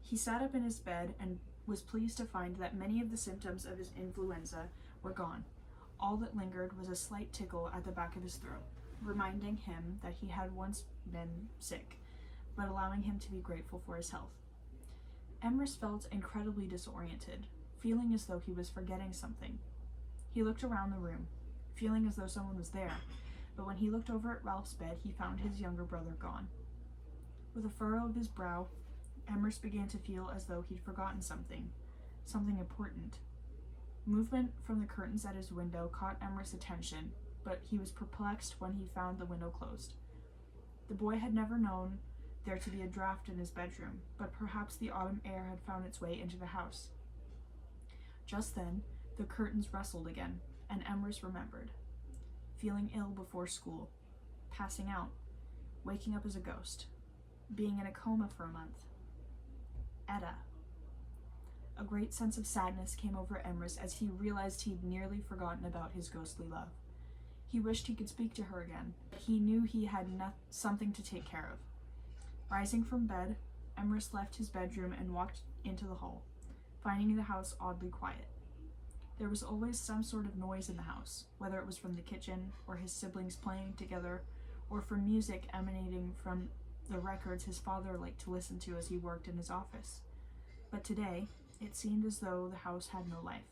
Speaker 1: He sat up in his bed and was pleased to find that many of the symptoms of his influenza were gone. All that lingered was a slight tickle at the back of his throat, reminding him that he had once been sick, but allowing him to be grateful for his health. Emrys felt incredibly disoriented, feeling as though he was forgetting something. He looked around the room, feeling as though someone was there, but when he looked over at Ralph's bed, he found his younger brother gone. With a furrow of his brow, Emrys began to feel as though he'd forgotten something important. Movement from the curtains at his window caught Emrys' attention, but he was perplexed when he found the window closed. The boy had never known there to be a draft in his bedroom, but perhaps the autumn air had found its way into the house. Just then, the curtains rustled again, and Emrys remembered. Feeling ill before school, passing out, waking up as a ghost, being in a coma for a month. Etta. A great sense of sadness came over Emrys as he realized he'd nearly forgotten about his ghostly love. He wished he could speak to her again, but he knew he had something to take care of. Rising from bed, Emrys left his bedroom and walked into the hall, finding the house oddly quiet. There was always some sort of noise in the house, whether it was from the kitchen, or his siblings playing together, or from music emanating from the records his father liked to listen to as he worked in his office. But today, it seemed as though the house had no life.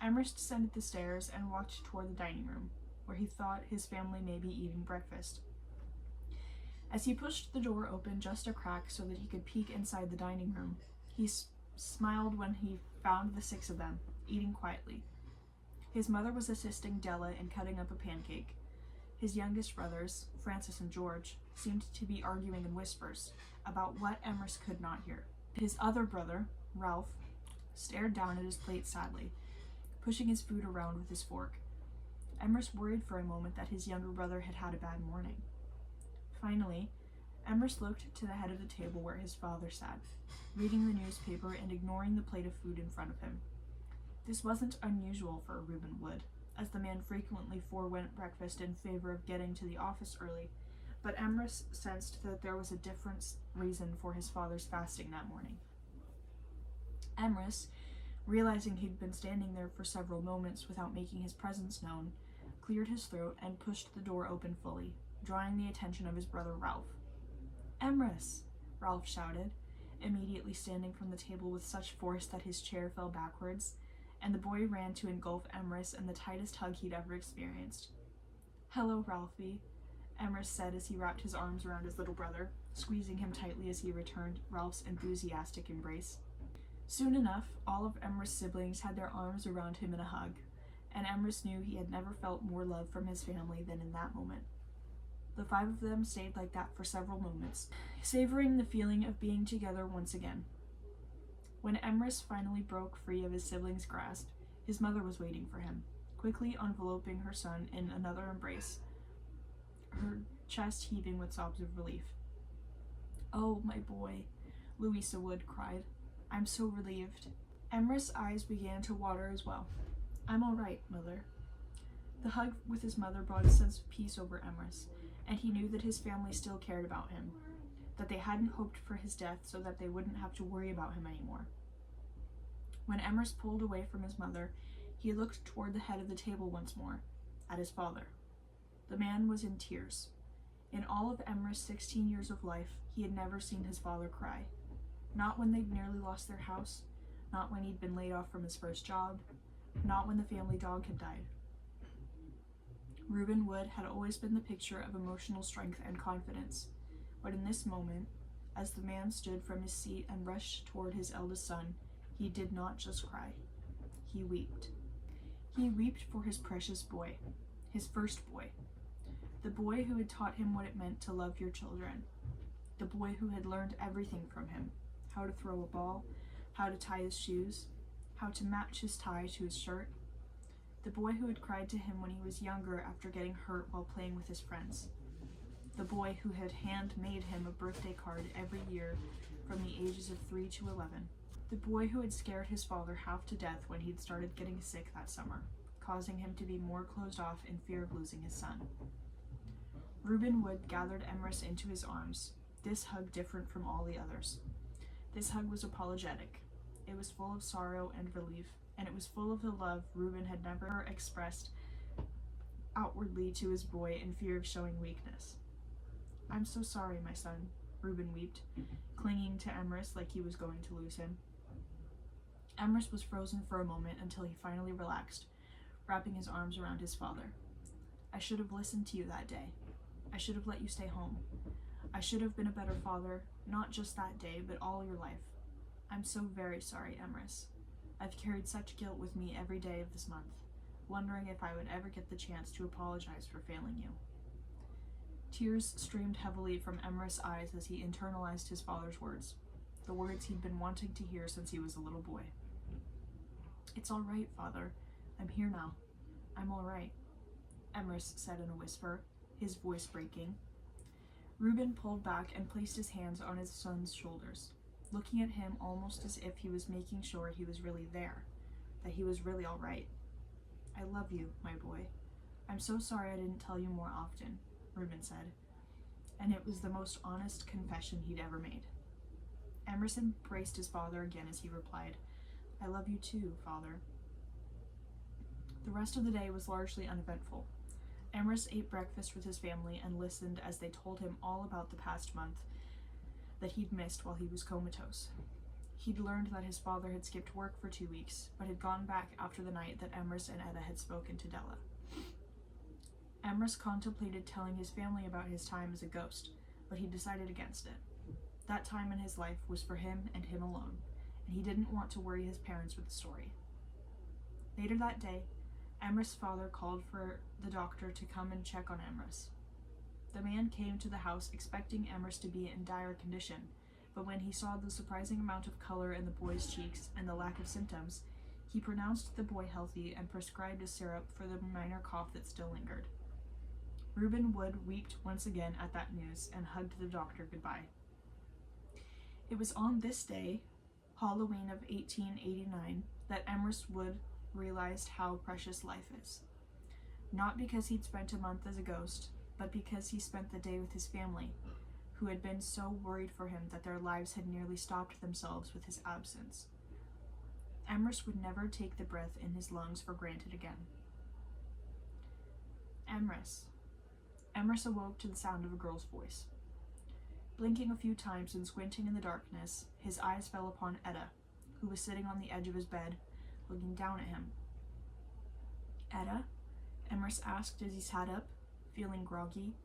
Speaker 1: Emrys descended the stairs and walked toward the dining room, where he thought his family may be eating breakfast. As he pushed the door open just a crack so that he could peek inside the dining room, he smiled when he found the six of them, eating quietly. His mother was assisting Della in cutting up a pancake. His youngest brothers, Francis and George, seemed to be arguing in whispers about what Emrys could not hear. His other brother, Ralph, stared down at his plate sadly, pushing his food around with his fork. Emrys worried for a moment that his younger brother had had a bad morning. Finally, Emrys looked to the head of the table where his father sat, reading the newspaper and ignoring the plate of food in front of him. This wasn't unusual for Reuben Wood, as the man frequently forewent breakfast in favor of getting to the office early, but Emrys sensed that there was a different reason for his father's fasting that morning. Emrys, realizing he'd been standing there for several moments without making his presence known, cleared his throat and pushed the door open fully, drawing the attention of his brother Ralph. "Emrys!" Ralph shouted, immediately standing from the table with such force that his chair fell backwards, and the boy ran to engulf Emrys in the tightest hug he'd ever experienced. "Hello, Ralphie," Emrys said as he wrapped his arms around his little brother, squeezing him tightly as he returned Ralph's enthusiastic embrace. Soon enough, all of Emrys' siblings had their arms around him in a hug, and Emrys knew he had never felt more love from his family than in that moment. The five of them stayed like that for several moments, savoring the feeling of being together once again. When Emrys finally broke free of his siblings' grasp, his mother was waiting for him, quickly enveloping her son in another embrace, her chest heaving with sobs of relief. "Oh, my boy," Louisa Wood cried. "I'm so relieved." Emrys' eyes began to water as well. "I'm all right, Mother." The hug with his mother brought a sense of peace over Emrys, and he knew that his family still cared about him, that they hadn't hoped for his death so that they wouldn't have to worry about him anymore. When Emrys pulled away from his mother, he looked toward the head of the table once more, at his father. The man was in tears. In all of Emrys' 16 years of life, he had never seen his father cry. Not when they'd nearly lost their house, not when he'd been laid off from his first job, not when the family dog had died. Reuben Wood had always been the picture of emotional strength and confidence, but in this moment, as the man stood from his seat and rushed toward his eldest son, he did not just cry. He wept. He wept for his precious boy, his first boy, the boy who had taught him what it meant to love your children, the boy who had learned everything from him, how to throw a ball, how to tie his shoes, how to match his tie to his shirt, the boy who had cried to him when he was younger after getting hurt while playing with his friends, the boy who had handmade him a birthday card every year from the ages of 3 to 11, the boy who had scared his father half to death when he'd started getting sick that summer, causing him to be more closed off in fear of losing his son. Reuben Wood gathered Emrys into his arms, this hug different from all the others. This hug was apologetic. It was full of sorrow and relief, and it was full of the love Reuben had never expressed outwardly to his boy in fear of showing weakness. "I'm so sorry, my son," Reuben wept, clinging to Emrys like he was going to lose him. Emrys was frozen for a moment until he finally relaxed, wrapping his arms around his father. "I should have listened to you that day. I should have let you stay home. I should have been a better father, not just that day, but all your life. I'm so very sorry, Emrys. I've carried such guilt with me every day of this month, wondering if I would ever get the chance to apologize for failing you." Tears streamed heavily from Emrys' eyes as he internalized his father's words, the words he'd been wanting to hear since he was a little boy. "It's all right, Father. I'm here now. I'm all right," Emrys said in a whisper, his voice breaking. Reuben pulled back and placed his hands on his son's shoulders, looking at him almost as if he was making sure he was really there, that he was really all right. "I love you, my boy. I'm so sorry I didn't tell you more often," Reuben said, and it was the most honest confession he'd ever made. Emrys embraced his father again as he replied, "I love you too, Father." The rest of the day was largely uneventful. Emrys ate breakfast with his family and listened as they told him all about the past month that he'd missed while he was comatose. He'd learned that his father had skipped work for 2 weeks, but had gone back after the night that Emrys and Etta had spoken to Della. Emrys contemplated telling his family about his time as a ghost, but he decided against it. That time in his life was for him and him alone, and he didn't want to worry his parents with the story. Later that day, Emrys' father called for the doctor to come and check on Emrys. The man came to the house expecting Emrys to be in dire condition, but when he saw the surprising amount of color in the boy's cheeks and the lack of symptoms, he pronounced the boy healthy and prescribed a syrup for the minor cough that still lingered. Reuben Wood wept once again at that news and hugged the doctor goodbye. It was on this day, Halloween of 1889, that Emrys Wood realized how precious life is. Not because he'd spent a month as a ghost, but because he spent the day with his family, who had been so worried for him that their lives had nearly stopped themselves with his absence. Emrys would never take the breath in his lungs for granted again. Emrys. Emrys awoke to the sound of a girl's voice. Blinking a few times and squinting in the darkness, his eyes fell upon Etta, who was sitting on the edge of his bed, looking down at him. "Etta?" Emrys asked as he sat up, feeling groggy.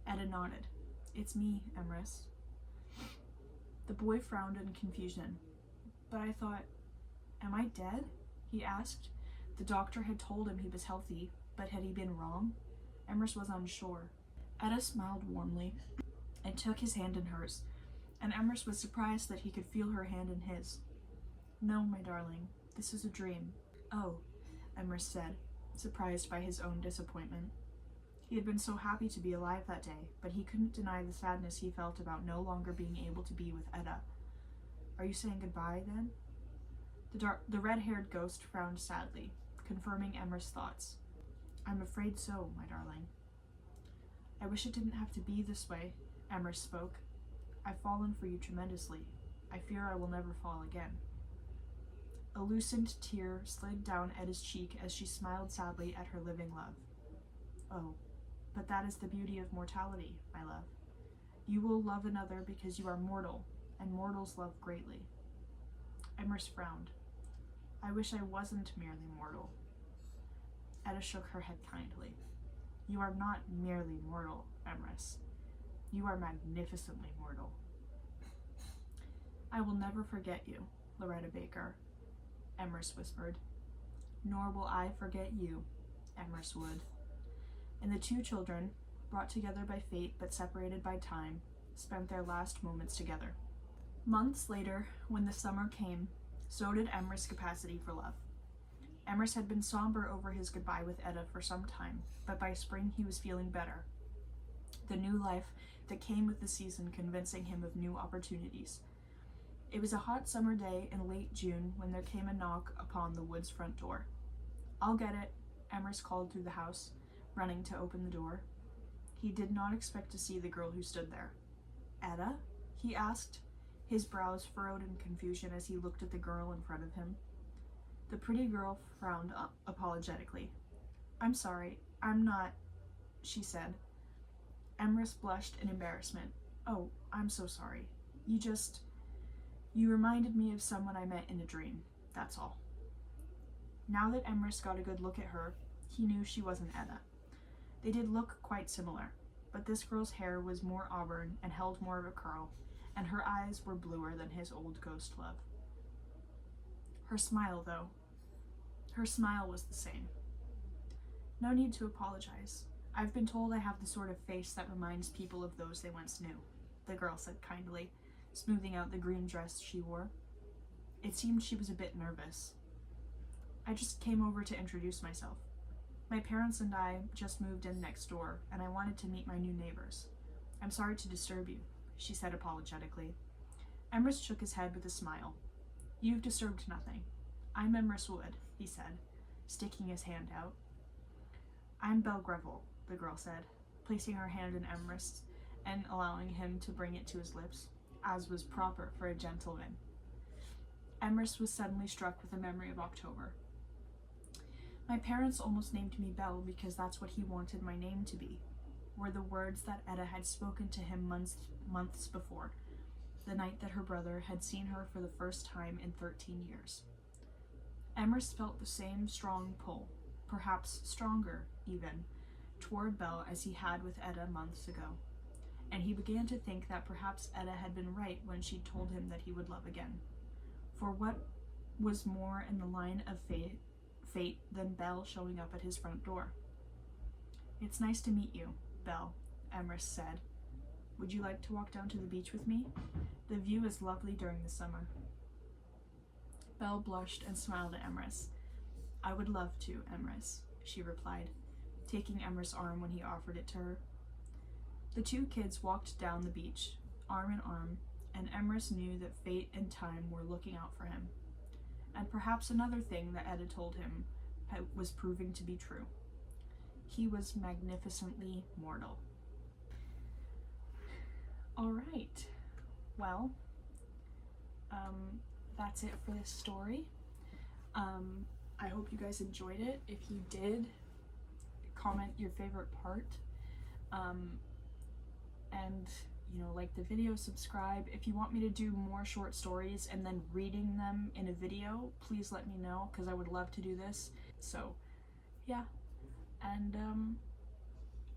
Speaker 1: Etta nodded. "It's me, Emrys." The boy frowned in confusion. "But I thought, am I dead?" he asked. The doctor had told him he was healthy, but had he been wrong? Emrys was unsure. Etta smiled warmly and took his hand in hers, and Emrys was surprised that he could feel her hand in his. "No, my darling, this is a dream." "Oh," Emrys said, surprised by his own disappointment. He had been so happy to be alive that day, but he couldn't deny the sadness he felt about no longer being able to be with Etta. "Are you saying goodbye, then?" The red-haired ghost frowned sadly, confirming Emrys' thoughts. "I'm afraid so, my darling." "I wish it didn't have to be this way," Emrys spoke. "I've fallen for you tremendously. I fear I will never fall again." A loosened tear slid down Etta's cheek as she smiled sadly at her living love. "Oh, but that is the beauty of mortality, my love. You will love another because you are mortal, and mortals love greatly." Emrys frowned. "I wish I wasn't merely mortal." Etta shook her head kindly. "You are not merely mortal, Emrys. You are magnificently mortal." "I will never forget you, Loretta Baker," Emrys whispered. "Nor will I forget you," Emrys would. And the two children, brought together by fate but separated by time, spent their last moments together. Months later, when the summer came, so did Emrys' capacity for love. Emrys had been somber over his goodbye with Etta for some time, but by spring he was feeling better, the new life that came with the season convincing him of new opportunities. It was a hot summer day in late June when there came a knock upon the Woods' front door. "I'll get it," Emrys called through the house, running to open the door. He did not expect to see the girl who stood there. "Etta?" he asked, his brows furrowed in confusion as he looked at the girl in front of him. The pretty girl frowned apologetically. "I'm sorry, I'm not," she said. Emrys blushed in embarrassment. "Oh, I'm so sorry. You reminded me of someone I met in a dream, that's all." Now that Emrys got a good look at her, he knew she wasn't Etta. They did look quite similar, but this girl's hair was more auburn and held more of a curl, and her eyes were bluer than his old ghost love. Her smile was the same. "No need to apologize. I've been told I have the sort of face that reminds people of those they once knew," the girl said kindly, smoothing out the green dress she wore. It seemed she was a bit nervous. "I just came over to introduce myself. My parents and I just moved in next door, and I wanted to meet my new neighbors. I'm sorry to disturb you," she said apologetically. Emrys shook his head with a smile. "You've disturbed nothing. I'm Emrys Wood," he said, sticking his hand out. "I'm Belle Greville," the girl said, placing her hand in Emrys and allowing him to bring it to his lips, as was proper for a gentleman. Emrys was suddenly struck with a memory of October. "My parents almost named me Belle because that's what he wanted my name to be," were the words that Etta had spoken to him months before, the night that her brother had seen her for the first time in 13 years. Emrys felt the same strong pull, perhaps stronger even, toward Belle as he had with Etta months ago, and he began to think that perhaps Etta had been right when she told him that he would love again. For what was more in the line of fate than Belle showing up at his front door? "It's nice to meet you, Belle," Emrys said. "Would you like to walk down to the beach with me? The view is lovely during the summer." Belle blushed and smiled at Emrys. "I would love to, Emrys," she replied, taking Emrys' arm when he offered it to her. The two kids walked down the beach, arm in arm, and Emrys knew that fate and time were looking out for him. And perhaps another thing that Etta told him was proving to be true. He was magnificently mortal. All right. Well, that's it for this story. I hope you guys enjoyed it. If you did, comment your favorite part. And like the video, subscribe. If you want me to do more short stories and then reading them in a video, please let me know, because I would love to do this. So yeah, and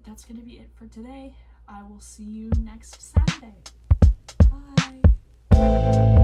Speaker 1: that's gonna be it for today. I will see you next Saturday. Bye.